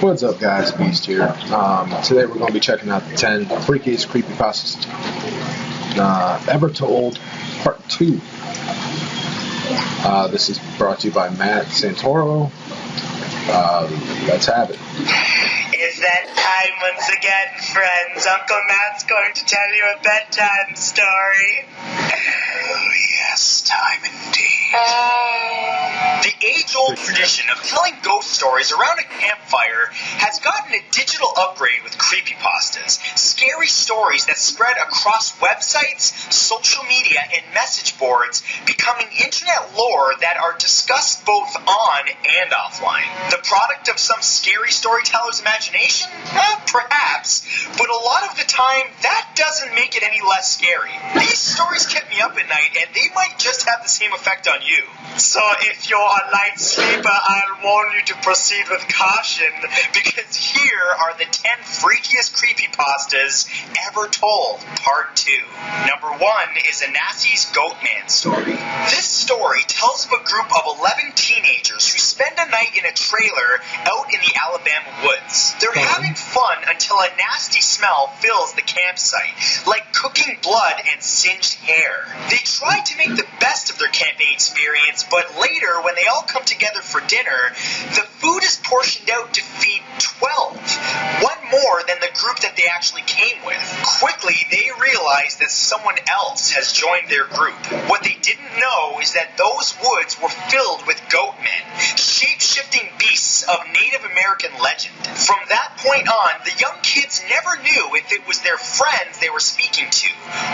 What's up, guys? Beast here. Today we're going to be checking out the 10 freakiest creepypastas ever told, part 2. This is brought to you by Matt Santoro. Let's have it. It's that time once again, friends. Uncle Matt's going to tell you a bedtime story. Oh, yes, time indeed. The age-old tradition of telling ghost stories around a campfire has gotten a digital upgrade with creepypastas, scary stories that spread across websites, social media, and message boards, becoming internet lore that are discussed both on and offline. The product of some scary storyteller's imagination? Perhaps, but a lot of the time, that doesn't make it any less scary. These stories kept me up at night, and they might just have the same effect on you. So if you're a light sleeper, I'll warn you to proceed with caution, because here are the 10 freakiest creepypastas ever told, part 2. Number 1 is Anassi's Goatman story. This story tells of a group of 11 teenagers who spend a night in a trailer out in the Alabama woods. They're having fun until a nasty smell fills the campsite, like cooking blood and singed hair. They try to make the best of their camping experience, but later, when they all come together for dinner, the food is portioned out to feed 12, one more than the group that they actually came with. Quickly, they realize that someone else has joined their group. What they didn't know is that those woods were filled with goatmen, shape-shifting beasts of Native American legend. From that point on, the young kids never knew if it was their friends they were speaking to,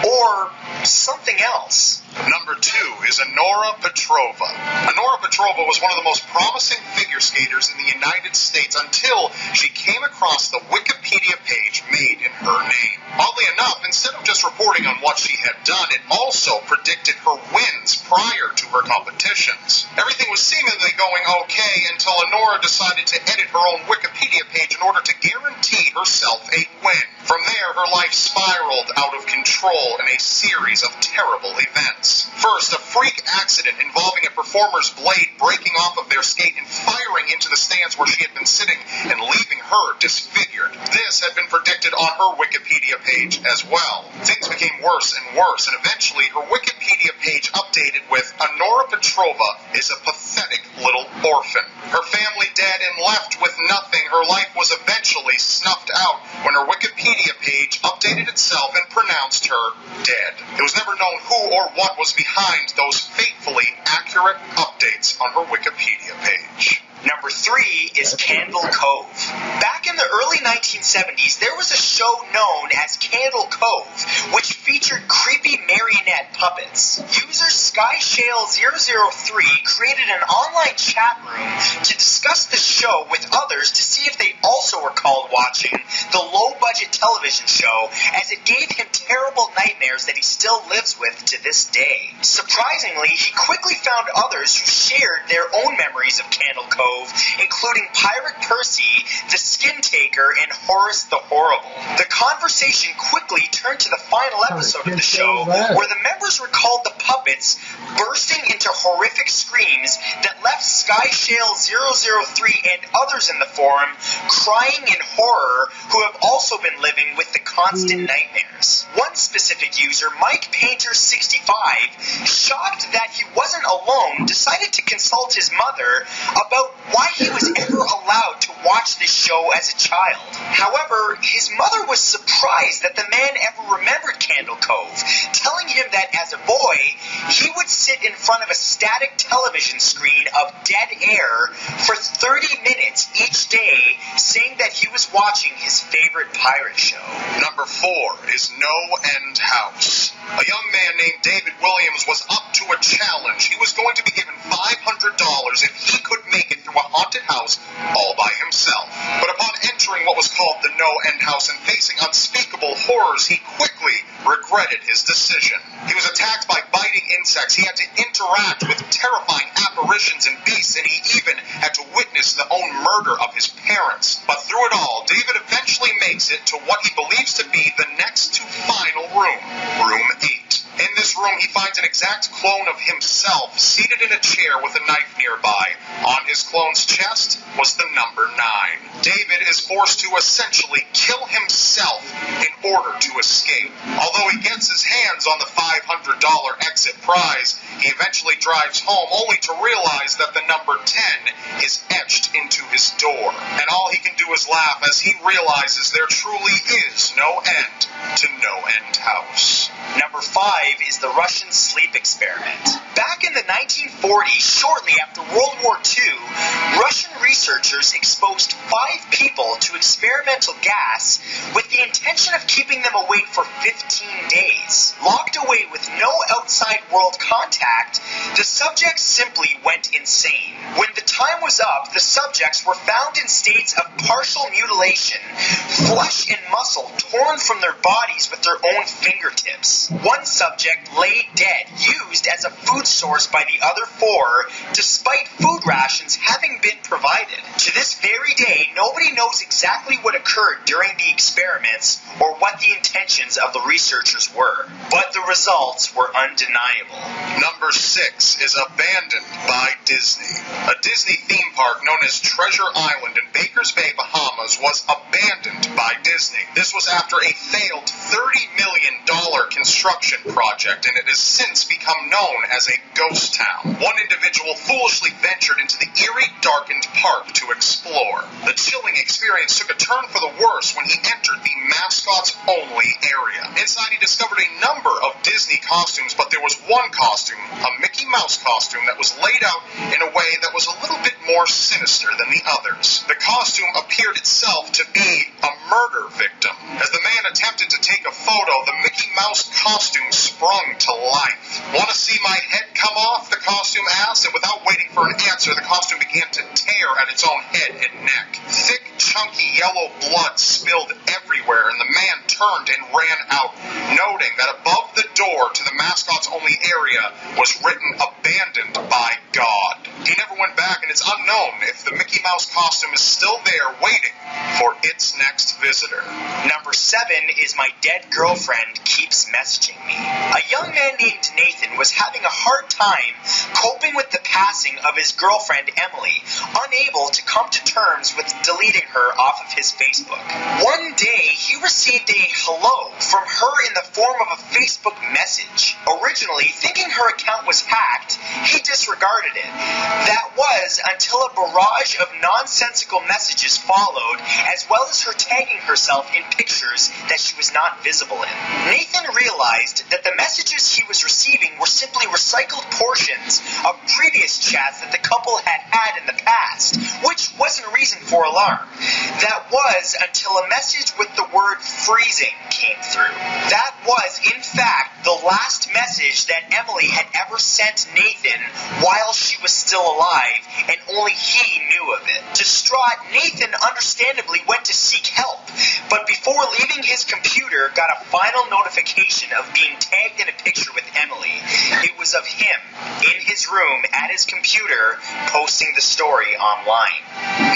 or something else. Number 2 is Honora Petrova. Honora Petrova was one of the most promising figure skaters in the United States until she came across the Wikipedia page made in her name. Oddly enough, instead of just reporting on what she had done, it also predicted her wins prior to her competitions. Everything was seemingly going okay until Honora decided to edit her own Wikipedia page in order to guarantee herself a win. From there, her life spiraled out of control in a series of terrible events. First, a freak accident involving a performer's blade breaking off of their skate and firing into the stands where she had been sitting and leaving her disfigured. This had been predicted on her Wikipedia page as well. Things became worse and worse, and eventually her Wikipedia page updated with Honora Petrova is a pathetic little orphan. Her family dead and left with nothing, her life was eventually snuffed out when her Wikipedia page updated itself and pronounced her dead. It was never known who or what was behind those fatefully accurate updates on her Wikipedia page. Number 3 is Candle Cove. Back in the early 1970s, there was a show known as Candle Cove, which featured creepy marionette puppets. User SkyShale003 created an online chat room to discuss the show with others to see if they also recalled watching the low-budget television show, as it gave him terrible nightmares that he still lives with to this day. Surprisingly, he quickly found others who shared their own memories of Candle Cove, including Pirate Percy, the Skin Taker, and Horace the Horrible. The conversation quickly turned to the final episode of the show, where the members recalled the puppets bursting into horrific screams that left SkyShale003 and others in the forum crying in horror, who have also been living with the constant nightmares. One specific user, Mike Painter65, shocked that he wasn't alone, decided to consult his mother about why he was ever allowed to watch this show as a child. However, his mother was surprised that the man ever remembered Candle Cove, telling him that as a boy, he would sit in front of a static television screen of dead air for 30 minutes each day, saying that he was watching his favorite pirate show. Number 4 is No End House. A young man named David Williams was up to a challenge. He was going to be given $500 if he could make it through a haunted house all by himself. But upon entering what was called the No End House and facing unspeakable horrors, he quickly regretted his decision. He was attacked by biting insects, he had to interact with terrifying apparitions and beasts, and he even had to witness the own murder of his parents. But through it all, David eventually makes it to what he believes to be the next to final room, Room 8. In this room, he finds an exact clone of himself seated in a chair with a knife nearby. On his clone's chest was the number 9. David is forced to essentially kill himself in order to escape. Although he gets his hands on the $500 exit prize, he eventually drives home only to realize that the number 10 is etched into his door. And all he can do is laugh as he realizes there truly is no end to No End House. Number 5 is the Russian sleep experiment. Back in the 1940s, shortly after World War II, Russian researchers exposed 5 people to experimental gas with the intention of keeping them awake for 15 days. Locked away with no outside world contact, the subjects simply went insane. When the time was up, the subjects were found in states of partial mutilation, flesh and muscle torn from their bodies with their own fingertips. One subject lay dead, used as a food source by the other 4, despite food rations having been provided. To this very day, nobody knows exactly what occurred during the experiments or what the intentions of the researchers were, but the results were undeniable. Number 6 is Abandoned by Disney. A Disney theme park known as Treasure Island in Bakers Bay, Bahamas was abandoned by Disney. This was after a failed $30 million construction project, and it has since become known as a ghost town. One individual foolishly ventured into the eerie, darkened park to explore. The chilling experience took a turn for the worse when he entered the mascots-only area. Inside, he discovered a number of Disney costumes, but there was one costume, a Mickey Mouse costume, that was laid out in a way that was a little bit more sinister than the others. The costume appeared itself to be a murder victim. As the man attempted to take a photo, the Mickey Mouse costume sprung to life. "Want to see my head come off?" the costume asked, and without waiting for an answer, the costume began to tear at its own head and neck. Thick, chunky yellow blood spilled everywhere, and the man turned and ran out, noting that above the door to the mascots-only area was written "Abandoned by God." He never went back, and it's unknown if the Mickey Mouse costume is still there waiting for its next visitor. Number 7 is My Dead Girlfriend Keeps Messaging Me. A young man named Nathan was having a hard time coping with the passing of his girlfriend Emily, unable to come to terms with deleting her off of his Facebook. One day, he received a hello from her in the form of a Facebook message. Originally, thinking her account was hacked, he disregarded it. That was until a barrage of nonsensical messages followed, as well as her tagging herself in pictures that she was not visible in. Nathan realized that the messages he was receiving were simply recycled portions of previous chats that the couple had had in the past, which wasn't a reason for alarm. That was until a message with the word freezing came through. That was, in fact, the last message that Emily had ever sent Nathan while she was still alive, and only he knew of it. Distraught, Nathan understandably went to seek help, but before leaving his computer, got a final notification of being tagged in a picture with Emily. It was of him, in his room, at his computer, posting the story online.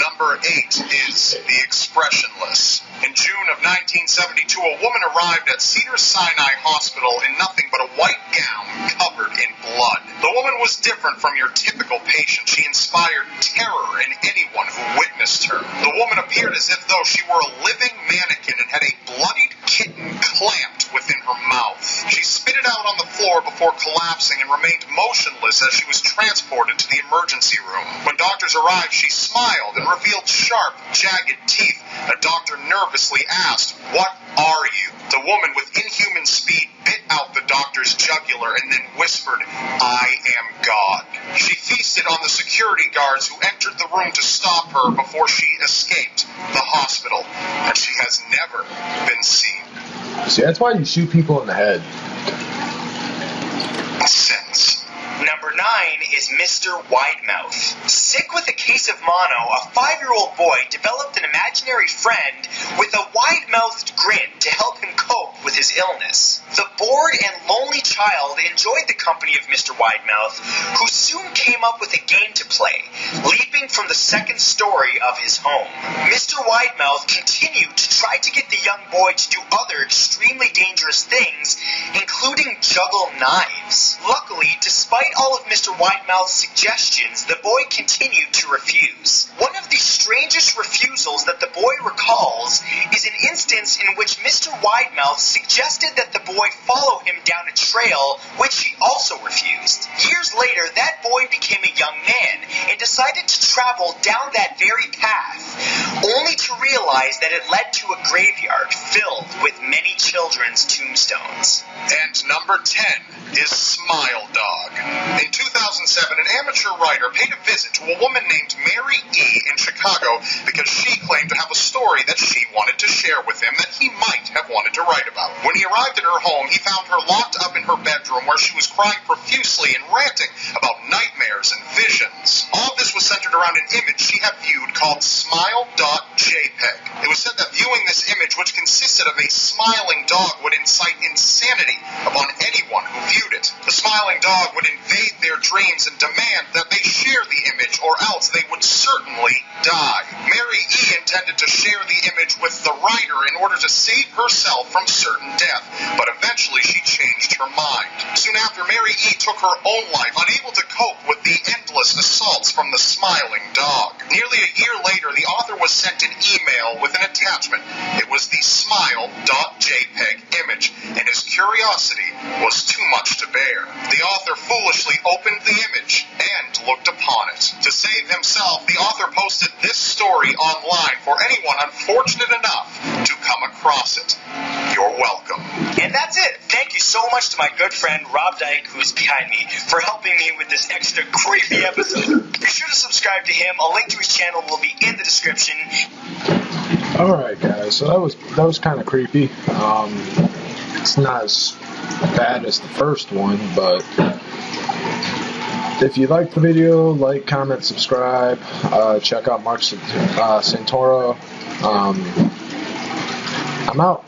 Number 8 is The Expressionless. In June of 1972, a woman arrived at Cedars-Sinai Hospital in nothing but a white gown covered in blood. The woman was different from your typical patient. She inspired terror in anyone who witnessed her. The woman appeared as if though she were a living mannequin and had a bloodied kitten clamped within her mouth. She spit it out on the floor before collapsing and remained motionless as she was transported to the emergency room. When doctors arrived, she smiled and revealed sharp, jagged teeth. A doctor nervously asked, "What are you?" The woman, with inhuman speed, bit out the doctor's jugular and then whispered, "I am God." She feasted on the security guards who entered the room to stop her before she escaped the hospital, and she has never been seen See, that's why you shoot people in the head. since. Number 9 is Mr. Widemouth. Sick with a case of mono, a 5-year-old boy developed an imaginary friend with a wide-mouthed grin to help him cope with his illness. The bored and lonely child enjoyed the company of Mr. Widemouth, who soon came up with a game to play, leaping from the second story of his home. Mr. Widemouth continued to try to get the young boy to do other extremely dangerous things, including juggle knives. Luckily, despite all of Mr. Widemouth's suggestions, the boy continued to refuse. One of the strangest refusals that the boy recalls is an instance in which Mr. Widemouth suggested that the boy follow him down a trail, which he also refused. Years later, that boy became a young man and decided to travel down that very path, only to realize that it led to a graveyard filled with many children's tombstones. And number 10 is Smile Dog. In 2007, an amateur writer paid a visit to a woman named Mary E. in Chicago because she claimed to have a story that she wanted to share with him that he might have wanted to write about. When he arrived at her home, he found her locked up in her bedroom where she was crying profusely and ranting about nightmares and visions. All of this was centered around an image she had viewed called Smile.jpg. It was said that viewing this image, which consisted of a smiling dog, would incite insanity upon anyone who viewed it. The smiling dog would invade their dreams and demand that they share the image or else they would certainly die. Mary E. intended to share the image with the writer in order to save herself from certain death, but eventually she changed her mind. Soon after, Mary E. took her own life, unable to cope with the endless assaults from the smiling dog. Nearly a year later, the author was sent an email with an attachment. It was the Smile.jpg image, and his curiosity was too much to bear. The author foolishly opened the image and looked upon it. To save himself, the author posted this story online for anyone unfortunate enough to come across it. You're welcome. And that's it. Thank you so much to my good friend Rob Dyke, who's behind me, for helping me with this extra creepy episode. Be sure to subscribe to him. A link to his channel will be in the description. Alright guys, so that was kind of creepy. It's not as bad as the first one, but if you liked the video, like, comment, subscribe, check out Mark Santoro. I'm out.